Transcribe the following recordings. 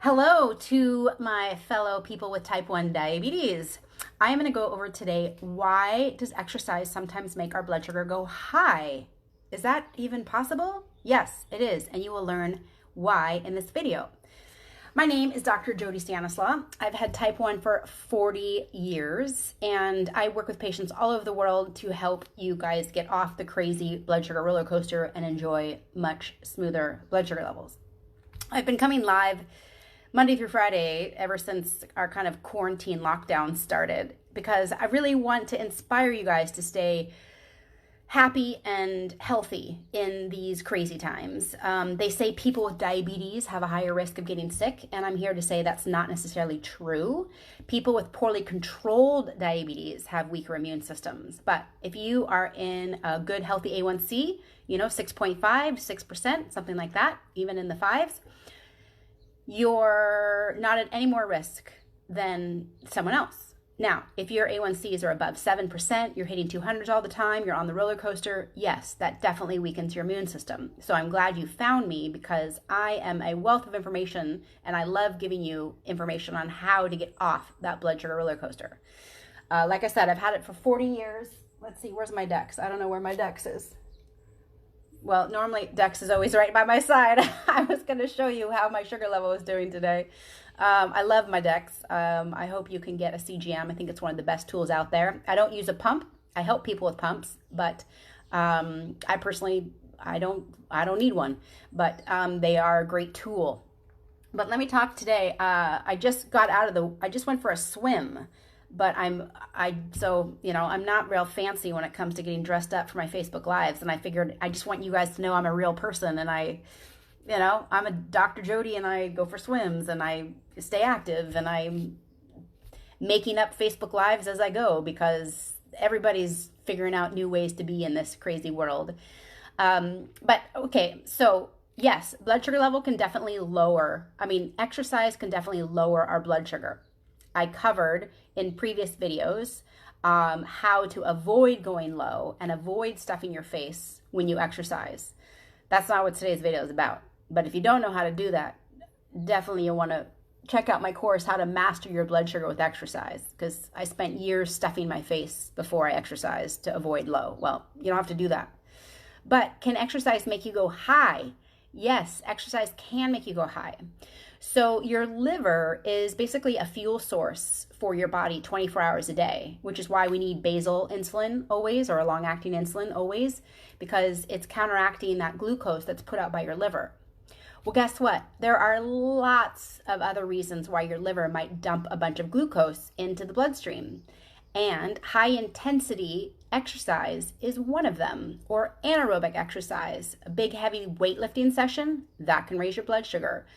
Hello to my fellow people with type 1 diabetes. I am going to go over today, why does exercise sometimes make our blood sugar go high? Is that even possible? Yes, it is, and you will learn why in this video. My name is Dr. Jody Stanislaw. I've had type 1 for 40 years, and I work with patients all over the world to help you guys get off the crazy blood sugar roller coaster and enjoy much smoother blood sugar levels. I've been coming live Monday through Friday ever since our kind of quarantine lockdown started, because I really want to inspire you guys to stay happy and healthy in these crazy times. They say people with diabetes have a higher risk of getting sick, and I'm here to say that's not necessarily true. People with poorly controlled diabetes have weaker immune systems. But if you are in a good, healthy A1C, 6.5, 6%, something like that, even in the fives, you're not at any more risk than someone else. Now, if your A1Cs are above 7%, you're hitting 200s all the time, you're on the roller coaster, yes, that definitely weakens your immune system. So I'm glad you found me, because I am a wealth of information and I love giving you information on how to get off that blood sugar roller coaster. Like I said, I've had it for 40 years. Let's see, where's my Dex? I don't know where my Dex is. Well, normally Dex is always right by my side. I was going to show you how my sugar level is doing today. I love my Dex. I hope you can get a CGM. I think it's one of the best tools out there. I don't use a pump. I help people with pumps, but I personally, I don't need one. But they are a great tool. But let me talk today. I just went for a swim. But I'm not real fancy when it comes to getting dressed up for my Facebook Lives. And I figured I just want you guys to know I'm a real person, and I'm a Dr. Jody, and I go for swims and I stay active, and I'm making up Facebook Lives as I go, because everybody's figuring out new ways to be in this crazy world. But okay, so yes, blood sugar level can definitely exercise can definitely lower our blood sugar. I covered in previous videos how to avoid going low and avoid stuffing your face when you exercise. That's not what today's video is about. But if you don't know how to do that, definitely you'll want to check out my course, How to Master Your Blood Sugar with Exercise, because I spent years stuffing my face before I exercised to avoid low. Well, you don't have to do that. But can exercise make you go high? Yes, exercise can make you go high. So your liver is basically a fuel source for your body 24 hours a day, which is why we need basal insulin always, or a long-acting insulin always, because it's counteracting that glucose that's put out by your liver. Well, guess what? There are lots of other reasons why your liver might dump a bunch of glucose into the bloodstream. And high-intensity exercise is one of them, or anaerobic exercise. A big, heavy weightlifting session, that can raise your blood sugar.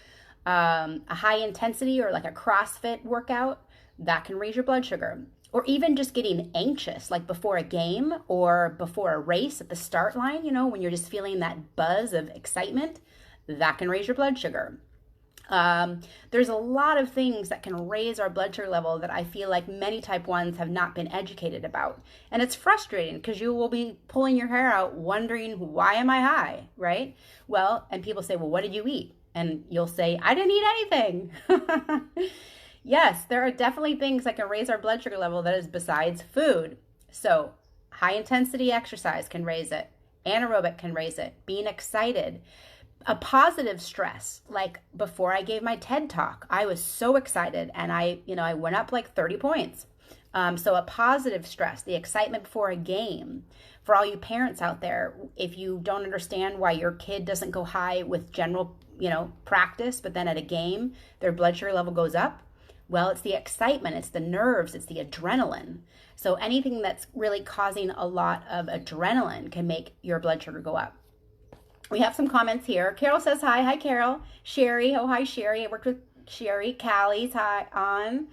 A high intensity or like a CrossFit workout, that can raise your blood sugar. Or even just getting anxious, like before a game or before a race at the start line, when you're just feeling that buzz of excitement, that can raise your blood sugar. There's a lot of things that can raise our blood sugar level that I feel like many type 1s have not been educated about. And it's frustrating, because you will be pulling your hair out wondering, why am I high, right? Well, and people say, well, what did you eat? And you'll say, I didn't eat anything. Yes, there are definitely things that can raise our blood sugar level that is besides food. So high intensity exercise can raise it. Anaerobic can raise it. Being excited. A positive stress, like before I gave my TED Talk, I was so excited, and I went up like 30 points. So a positive stress, the excitement before a game. For all you parents out there, if you don't understand why your kid doesn't go high with general, practice, but then at a game, their blood sugar level goes up, well, it's the excitement, it's the nerves, it's the adrenaline. So anything that's really causing a lot of adrenaline can make your blood sugar go up. We have some comments here. Carol says hi. Hi, Carol. Sherry. Oh, hi, Sherry. I worked with Sherry. Callie's hi on.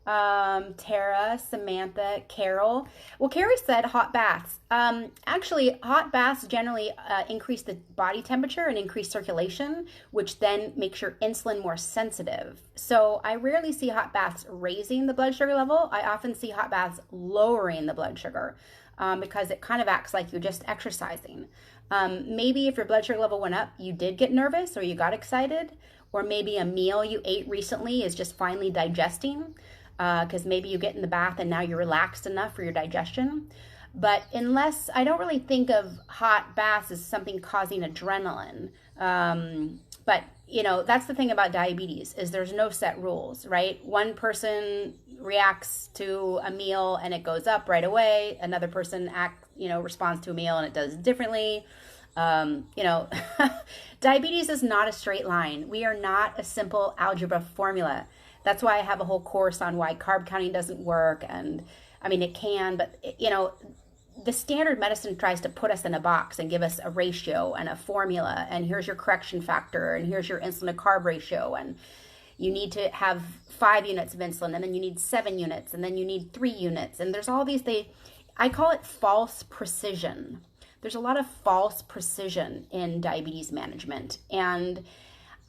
Tara, Samantha, Carol. Well, Carrie said hot baths. Actually, hot baths generally increase the body temperature and increase circulation, which then makes your insulin more sensitive. So I rarely see hot baths raising the blood sugar level. I often see hot baths lowering the blood sugar because it kind of acts like you're just exercising. Maybe if your blood sugar level went up, you did get nervous or you got excited, or maybe a meal you ate recently is just finally digesting, because maybe you get in the bath and now you're relaxed enough for your digestion. But I don't really think of hot baths as something causing adrenaline. But that's the thing about diabetes, is there's no set rules, right? One person reacts to a meal and it goes up right away. Another person responds to a meal and it does differently. Diabetes is not a straight line. We are not a simple algebra formula. That's why I have a whole course on why carb counting doesn't work. And I mean, it can, but the standard medicine tries to put us in a box and give us a ratio and a formula, and here's your correction factor, and here's your insulin to carb ratio, and you need to have 5 units of insulin, and then you need 7 units, and then you need 3 units, and there's all these, I call it false precision. There's a lot of false precision in diabetes management, and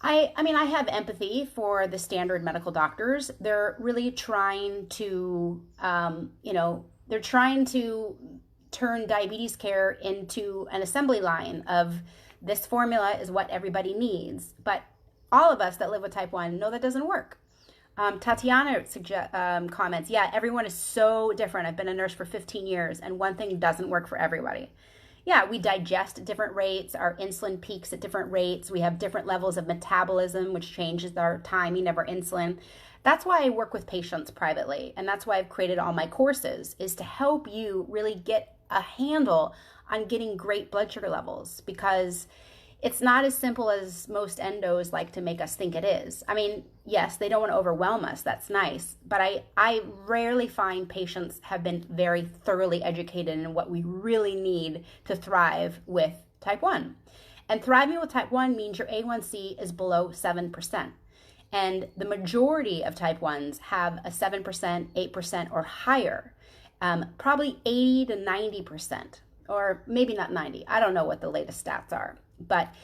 I have empathy for the standard medical doctors. They're really trying to, they're trying to turn diabetes care into an assembly line of this formula is what everybody needs. But all of us that live with type 1 know that doesn't work. Tatiana comments, yeah, everyone is so different. I've been a nurse for 15 years and one thing doesn't work for everybody. Yeah, we digest at different rates. Our insulin peaks at different rates. We have different levels of metabolism, which changes our timing of our insulin. That's why I work with patients privately. And that's why I've created all my courses, is to help you really get a handle on getting great blood sugar levels, because it's not as simple as most endos like to make us think it is. I mean, yes, they don't want to overwhelm us. That's nice. But I rarely find patients have been very thoroughly educated in what we really need to thrive with type 1. And thriving with type 1 means your A1C is below 7%. And the majority of type 1s have a 7%, 8% or higher. Probably 80 to 90%, or maybe not 90. I don't know what the latest stats are. But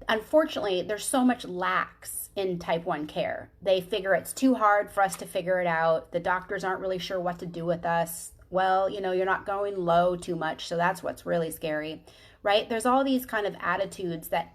unfortunately, there's so much lax in type 1 care. They figure it's too hard for us to figure it out. The doctors aren't really sure what to do with us. Well, you're not going low too much, so that's what's really scary, right? There's all these kind of attitudes that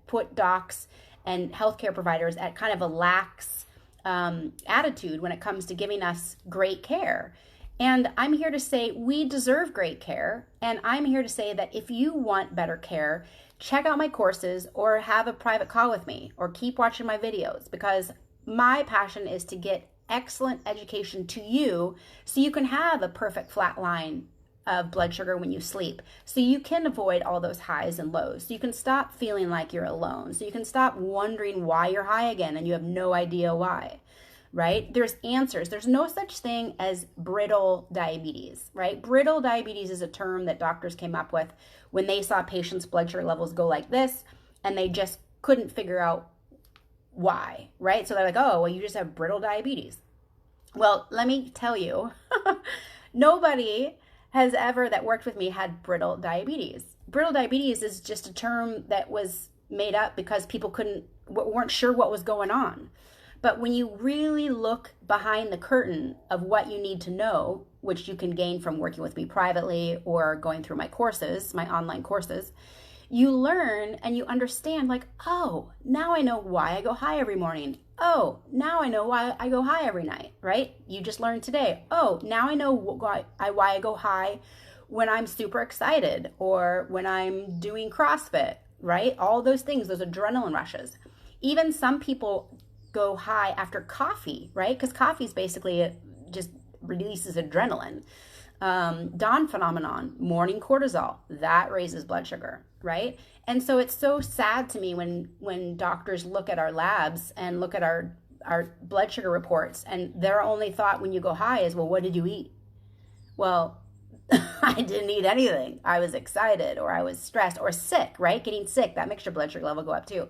put docs and healthcare providers at kind of a lax attitude when it comes to giving us great care. And I'm here to say we deserve great care. And I'm here to say that if you want better care, check out my courses or have a private call with me or keep watching my videos, because my passion is to get excellent education to you so you can have a perfect flat line of blood sugar when you sleep, so you can avoid all those highs and lows, so you can stop feeling like you're alone, so you can stop wondering why you're high again and you have no idea why. Right? There's answers. There's no such thing as brittle diabetes, right? Brittle diabetes is a term that doctors came up with when they saw patients' blood sugar levels go like this and they just couldn't figure out why, right? So they're like, oh, well, you just have brittle diabetes. Well, let me tell you, nobody has ever that worked with me had brittle diabetes. Brittle diabetes is just a term that was made up because people weren't sure what was going on. But when you really look behind the curtain of what you need to know, which you can gain from working with me privately or going through my courses, my online courses, you learn and you understand, like, oh, now I know why I go high every morning. Oh, now I know why I go high every night, right? You just learned today. Oh, now I know why I go high when I'm super excited or when I'm doing CrossFit, right? All those things, those adrenaline rushes. Even some people go high after coffee, right? Because coffee is basically just releases adrenaline. Dawn phenomenon, morning cortisol, that raises blood sugar, right? And so it's so sad to me when doctors look at our labs and look at our blood sugar reports, and their only thought when you go high is, well, what did you eat? Well, I didn't eat anything. I was excited, or I was stressed, or sick, right? Getting sick, that makes your blood sugar level go up too.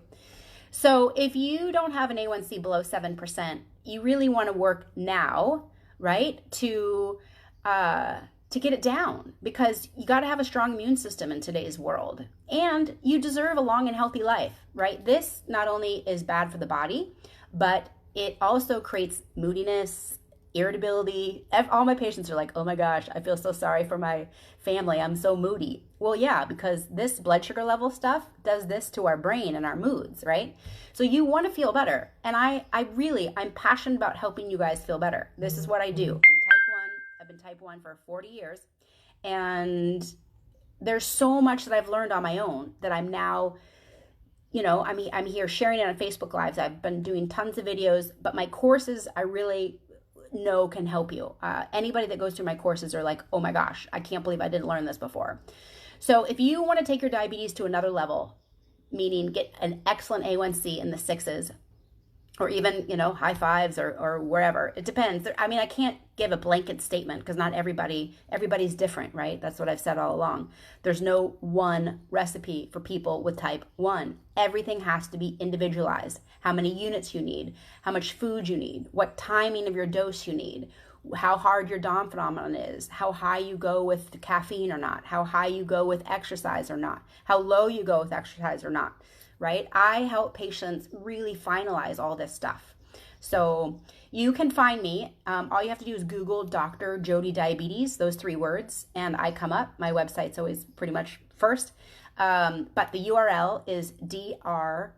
So if you don't have an A1C below 7%, you really want to work now, right, to get it down, because you got to have a strong immune system in today's world, and you deserve a long and healthy life, right? This not only is bad for the body, but it also creates moodiness, irritability. All my patients are like, oh my gosh, I feel so sorry for my family. I'm so moody. Well, yeah, because this blood sugar level stuff does this to our brain and our moods, right? So you want to feel better. And I'm passionate about helping you guys feel better. This is what I do. I'm type 1. I've been type 1 for 40 years. And there's so much that I've learned on my own that I'm now, I'm here sharing it on Facebook Lives. I've been doing tons of videos, but my courses, I really know can help you. Anybody that goes through my courses are like, oh my gosh, I can't believe I didn't learn this before. So if you want to take your diabetes to another level, meaning get an excellent A1C in the 6s, or even, high 5s or wherever. It depends. I can't give a blanket statement because not everybody's different, right? That's what I've said all along. There's no one recipe for people with type 1. Everything has to be individualized. How many units you need, how much food you need, what timing of your dose you need, how hard your Dom phenomenon is, how high you go with caffeine or not, how high you go with exercise or not, how low you go with exercise or not. Right? I help patients really finalize all this stuff. So you can find me. All you have to do is Google Dr. Jody Diabetes, those 3 words, and I come up. My website's always pretty much first. But the URL is DRJODYN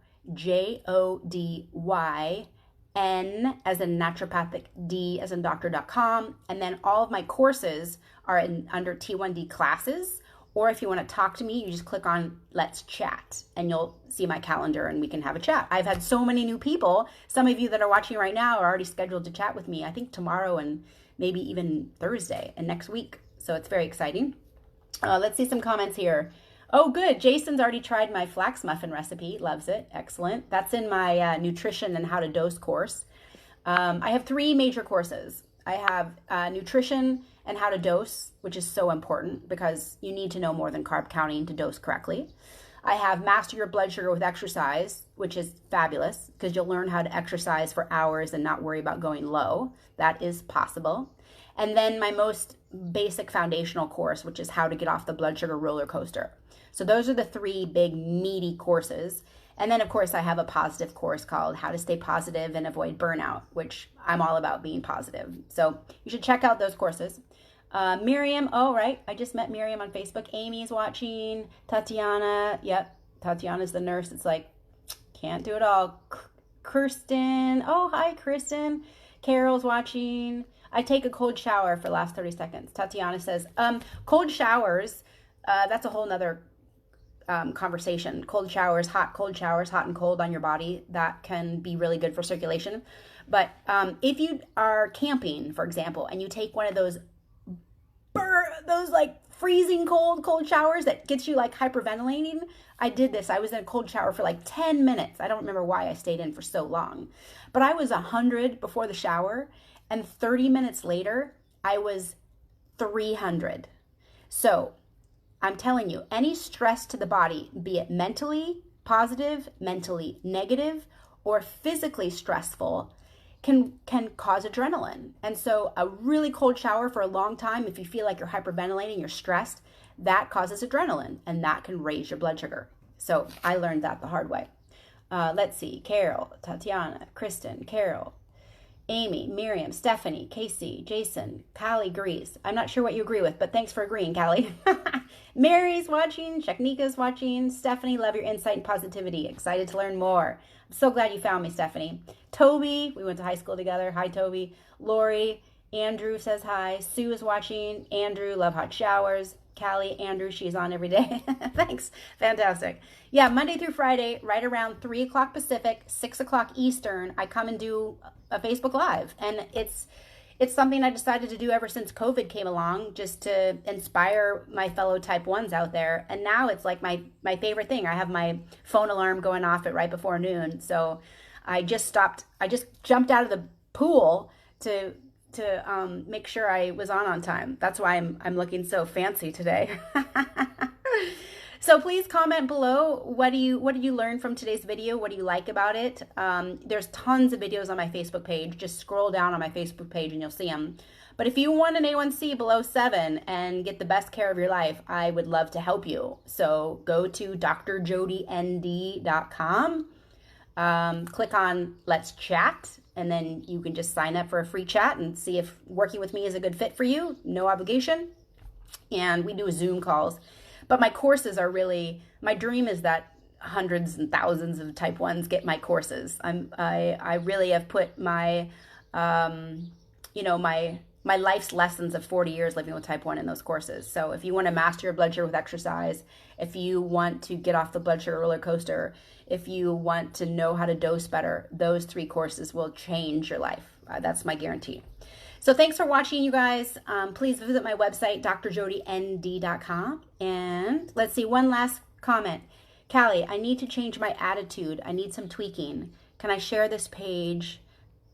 as in naturopathic, D as in doctor.com. And then all of my courses are under T1D classes. Or if you want to talk to me, you just click on Let's Chat and you'll see my calendar and we can have a chat. I've had so many new people. Some of you that are watching right now are already scheduled to chat with me, I think tomorrow and maybe even Thursday and next week. So it's very exciting. Let's see some comments here. Oh, good. Jason's already tried my flax muffin recipe. Loves it. Excellent. That's in my nutrition and how to dose course. I have 3 major courses. I have nutrition and how to dose, which is so important because you need to know more than carb counting to dose correctly. I have master your blood sugar with exercise, which is fabulous because you'll learn how to exercise for hours and not worry about going low. That is possible. And then my most basic foundational course, which is how to get off the blood sugar roller coaster. So those are the 3 big meaty courses. And then, of course, I have a positive course called How to Stay Positive and Avoid Burnout, which I'm all about being positive. So you should check out those courses. Miriam, oh, right. I just met Miriam on Facebook. Amy's watching. Tatiana. Yep. Tatiana's the nurse. It's like, can't do it all. Kristen. Oh, hi, Kristen. Carol's watching. I take a cold shower for the last 30 seconds. Tatiana says, cold showers, that's a whole nother conversation. Cold showers, hot and cold on your body, that can be really good for circulation. But if you are camping, for example, and you take one of those like freezing cold showers that gets you like hyperventilating. I did this. I was in a cold shower for like 10 minutes. I don't remember why I stayed in for so long, but I was 100 before the shower, and 30 minutes later, I was 300. So I'm telling you, any stress to the body, be it mentally positive, mentally negative, or physically stressful, can cause adrenaline. And so a really cold shower for a long time, if you feel like you're hyperventilating, you're stressed, that causes adrenaline, and that can raise your blood sugar. So I learned that the hard way. Let's see, Carol, Tatiana, Kristen, Carol, Amy, Miriam, Stephanie, Casey, Jason, Callie agrees. I'm not sure what you agree with, but thanks for agreeing, Callie. Mary's watching, Shaknika's watching. Stephanie, love your insight and positivity. Excited to learn more. I'm so glad you found me, Stephanie. Toby, we went to high school together. Hi, Toby. Lori, Andrew says hi. Sue is watching. Andrew, love hot showers. Callie, Andrew, she's on every day. Thanks. Fantastic. Yeah, Monday through Friday, right around 3 o'clock Pacific, 6 o'clock Eastern, I come and do a Facebook Live. And it's something I decided to do ever since COVID came along, just to inspire my fellow type 1s out there. And now it's like my favorite thing. I have my phone alarm going off at right before noon. So I just jumped out of the pool to make sure I was on time. That's why I'm looking so fancy today. So please comment below. What did you learn from today's video? What do you like about it? There's tons of videos on my Facebook page. Just scroll down on my Facebook page and you'll see them. But if you want an A1C below 7 and get the best care of your life, I would love to help you. So go to drjodynd.com. click on Let's Chat, and then you can just sign up for a free chat and see if working with me is a good fit for you. No obligation. And we do Zoom calls. But my courses are really, my dream is that hundreds and thousands of type 1s get my courses. I really have put my, my life's lessons of 40 years living with type 1 in those courses. So if you want to master your blood sugar with exercise, if you want to get off the blood sugar roller coaster, if you want to know how to dose better, those 3 courses will change your life. That's my guarantee. So thanks for watching, you guys. Please visit my website, drjodynd.com. And let's see, one last comment. Callie, I need to change my attitude. I need some tweaking. Can I share this page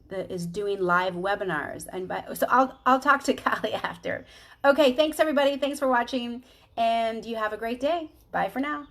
that is doing live webinars? And so I'll talk to Callie after. Okay, thanks everybody. Thanks for watching, and you have a great day. Bye for now.